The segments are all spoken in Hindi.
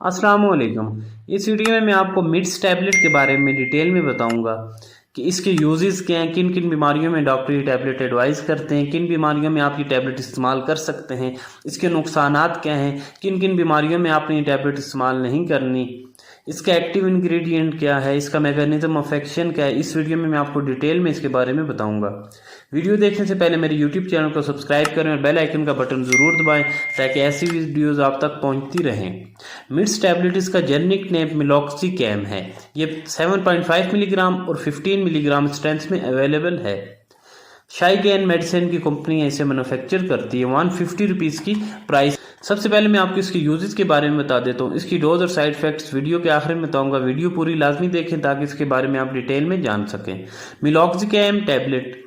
अस्सलाम वालेकुम। इस वीडियो में मैं आपको मिड्स टैबलेट के बारे में डिटेल में बताऊंगा कि इसके यूजेस क्या हैं, किन किन बीमारियों में डॉक्टर ये टैबलेट एडवाइस करते हैं, किन बीमारियों में आप ये टैबलेट इस्तेमाल कर सकते हैं, इसके नुकसानात क्या हैं, किन किन बीमारियों में आपने ये टैबलेट इस्तेमाल नहीं करनी, इसका एक्टिव इंग्रेडिएंट क्या है, इसका मैकेनिज्म ऑफ एक्शन क्या है। इस वीडियो में मैं आपको डिटेल में इसके बारे में बताऊंगा। वीडियो देखने से पहले मेरे यूट्यूब चैनल को सब्सक्राइब करें और बेल आइकन का बटन ज़रूर दबाएं ताकि ऐसी वीडियोस आप तक पहुंचती रहें। मिड्स टैबलेट इसका जेनेरिक नेम मिलॉक्सिकैम है। ये 7.5 मिलीग्राम और 15 मिलीग्राम स्ट्रेंथ में अवेलेबल है। शाइगेन मेडिसिन की कंपनी इसे मैन्युफैक्चर करती है। 150 रुपीज़ की प्राइस। सबसे पहले मैं आपको इसके यूजेस के बारे में बता देता हूँ। इसकी डोज और साइड इफेक्ट्स वीडियो के आखिर में बताऊंगा। वीडियो पूरी लाजमी देखें ताकि इसके बारे में आप डिटेल में जान सकें। Meloxicam tablet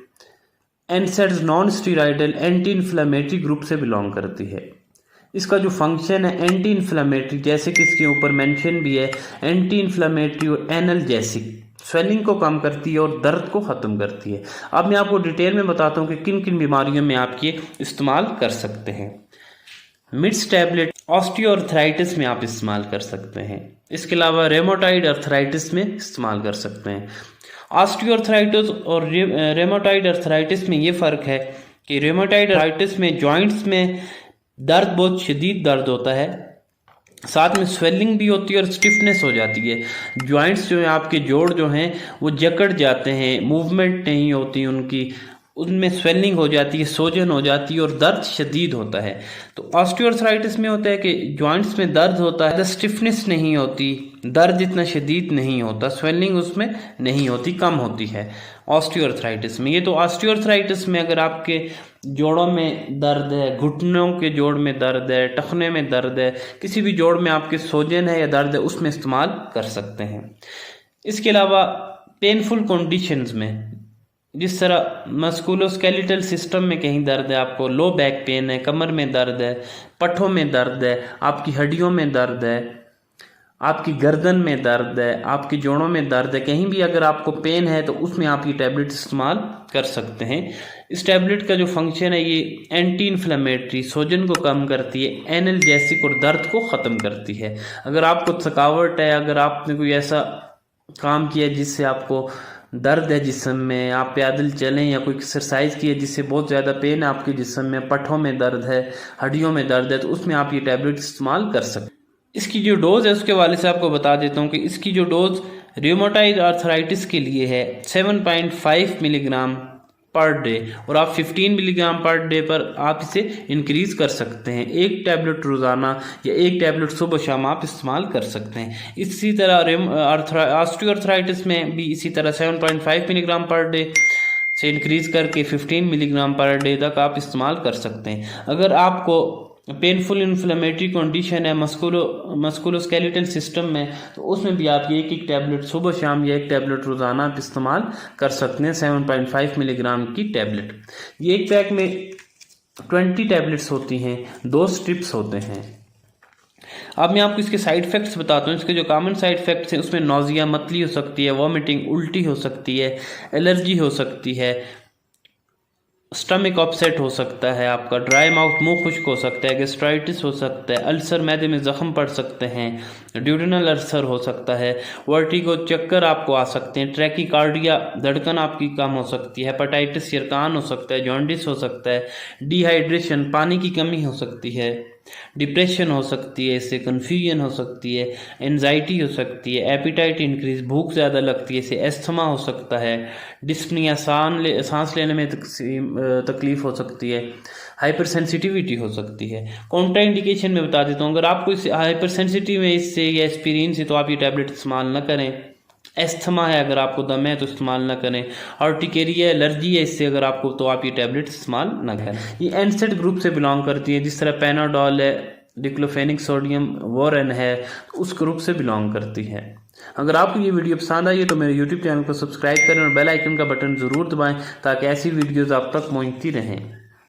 NSAIDs non steroidal anti inflammatory group से बिलोंग करती है। इसका जो फंक्शन है एंटी इन्फ्लेमेटरी, जैसे कि इसके ऊपर मेंशन भी है, एंटी इन्फ्लेमेटरी और एनाल्जेसिक, स्वेलिंग को कम करती है और दर्द को ख़त्म करती है। अब मैं आपको डिटेल में बताता हूँ कि किन किन बीमारियों में आप ये इस्तेमाल कर सकते हैं। मिड्स टैबलेट ऑस्टियोआर्थराइटिस में आप इस्तेमाल कर सकते हैं। इसके अलावा रेमोटाइड अर्थराइटिस में इस्तेमाल कर सकते हैं। ऑस्टियोआर्थराइटिस और रेमोटाइड अर्थराइटिस में ये फ़र्क है कि रेमोटाइड अर्थराइटिस में जॉइंट्स में दर्द, बहुत शदीद दर्द होता है, साथ में स्वेलिंग भी होती है और स्टिफनेस हो जाती है। जॉइंट्स जो हैं, आपके जोड़ जो हैं वो जकड़ जाते हैं, मूवमेंट नहीं होती उनकी, उनमें स्वेलिंग हो जाती है, सोजन हो जाती है और दर्द शदीद होता है। तो ऑस्टियोआर्थराइटिस में होता है कि जॉइंट्स में दर्द होता है, स्टिफनेस नहीं होती, दर्द इतना शदीद नहीं होता, स्वेलिंग उसमें नहीं होती, कम होती है ऑस्टियोआर्थराइटिस में। ये तो ऑस्टियोआर्थराइटिस में अगर आपके जोड़ों में दर्द है, घुटनों के जोड़ में दर्द है, टखने में दर्द है, किसी भी जोड़ में आपके सोजन है या दर्द है, उसमें इस्तेमाल कर सकते हैं। इसके अलावा पेनफुल कंडीशंस में, जिस तरह मस्कुलोस्केलेटल सिस्टम में कहीं दर्द है, आपको लो बैक पेन है, कमर में दर्द है, पट्ठों में दर्द है, आपकी हड्डियों में दर्द है, आपकी गर्दन में दर्द है, आपके जोड़ों में दर्द है, कहीं भी अगर आपको पेन है तो उसमें आप ये टैबलेट इस्तेमाल कर सकते हैं। इस टैबलेट का जो फंक्शन है ये एंटी इन्फ्लेमेटरी, सोजन को कम करती है, एनाल्जेसिक और दर्द को ख़त्म करती है। अगर आपको थकावट है, अगर आपने कोई ऐसा काम किया जिससे आपको दर्द है जिस्म में, आप पैदल चलें या कोई एक्सरसाइज की है जिससे बहुत ज़्यादा पेन है आपके जिस्म में, पट्ठों में दर्द है, हड्डियों में दर्द है, तो उसमें आप ये टैबलेट इस्तेमाल कर सकते हैं। इसकी जो डोज़ है उसके वाले से आपको बता देता हूँ कि इसकी जो डोज़ रेमोटाइड आर्थराइटिस के लिए है 7.5 मिलीग्राम पर डे, और आप 15 मिलीग्राम पर डे पर आप इसे इंक्रीज कर सकते हैं। एक टैबलेट रोज़ाना या एक टैबलेट सुबह शाम आप इस्तेमाल कर सकते हैं। इसी तरह ऑस्टियोआर्थराइटिस में भी इसी तरह 7.5 मिलीग्राम पर डे से इंक्रीज करके 15 मिलीग्राम पर डे तक आप इस्तेमाल कर सकते हैं। अगर आपको पेनफुल इन्फ्लेमेटरी कंडीशन है मस्कुलोस्केलेटल सिस्टम में, तो उसमें भी आप एक एक टैबलेट सुबह शाम या एक टैबलेट रोज़ाना आप इस्तेमाल कर सकते हैं। 7.5 मिलीग्राम की टैबलेट, ये एक पैक में 20 टैबलेट्स होती हैं, 2 स्ट्रिप्स होते हैं। अब मैं आपको इसके साइड इफ़ेक्ट्स बताता हूँ। इसके जो कॉमन साइड इफ़ेक्ट्स हैं उसमें नौजिया, मतली हो सकती है, वॉमिटिंग, उल्टी हो सकती है, एलर्जी हो सकती है, स्टमक अपसेट हो सकता है, आपका ड्राई माउथ, मुंह खुश्क हो सकता है, गैस्ट्राइटिस हो सकता है, अल्सर, मैदे में ज़ख्म पड़ सकते हैं, ड्यूडेनल अल्सर हो सकता है, वर्टिगो, चक्कर आपको आ सकते हैं, ट्रैकीकार्डिया, धड़कन आपकी कम हो सकती है, हेपेटाइटिस, यरकान हो सकता है, जॉन्डिस हो सकता है, डिहाइड्रेशन, पानी की कमी हो सकती है, डिप्रेशन हो सकती है, इससे कन्फ्यूजन हो सकती है, एनजाइटी हो सकती है, एपिटाइट इंक्रीज, भूख ज़्यादा लगती है, इससे एस्थमा हो सकता है, डिस्पनिया, सांस लेने में तकलीफ हो सकती है, हाइपर सेंसिटिविटी हो सकती है। कॉन्ट्रा इंडिकेशन में बता देता हूँ, अगर आपको इस हाइपर सेंसिटिव है इससे या एक्सपीरियंस है तो आप ये टैबलेट इस्तेमाल न करें। एस्थमा है, अगर आपको दम है तो इस्तेमाल ना करें। ऑर्टिकेरिया, एलर्जी है इससे अगर आपको, तो आप ये टैबलेट इस्तेमाल ना करें। ये एनसेड ग्रुप से बिलोंग करती है, जिस तरह पैनाडोल है, डिक्लोफेनिक सोडियम वोरन है, उस ग्रुप से बिलोंग करती है। अगर आपको ये वीडियो पसंद आई है तो मेरे यूट्यूब चैनल को सब्सक्राइब करें और बेल आइकन का बटन ज़रूर दबाएं ताकि ऐसी वीडियोज़ आप तक पहुँचती रहें।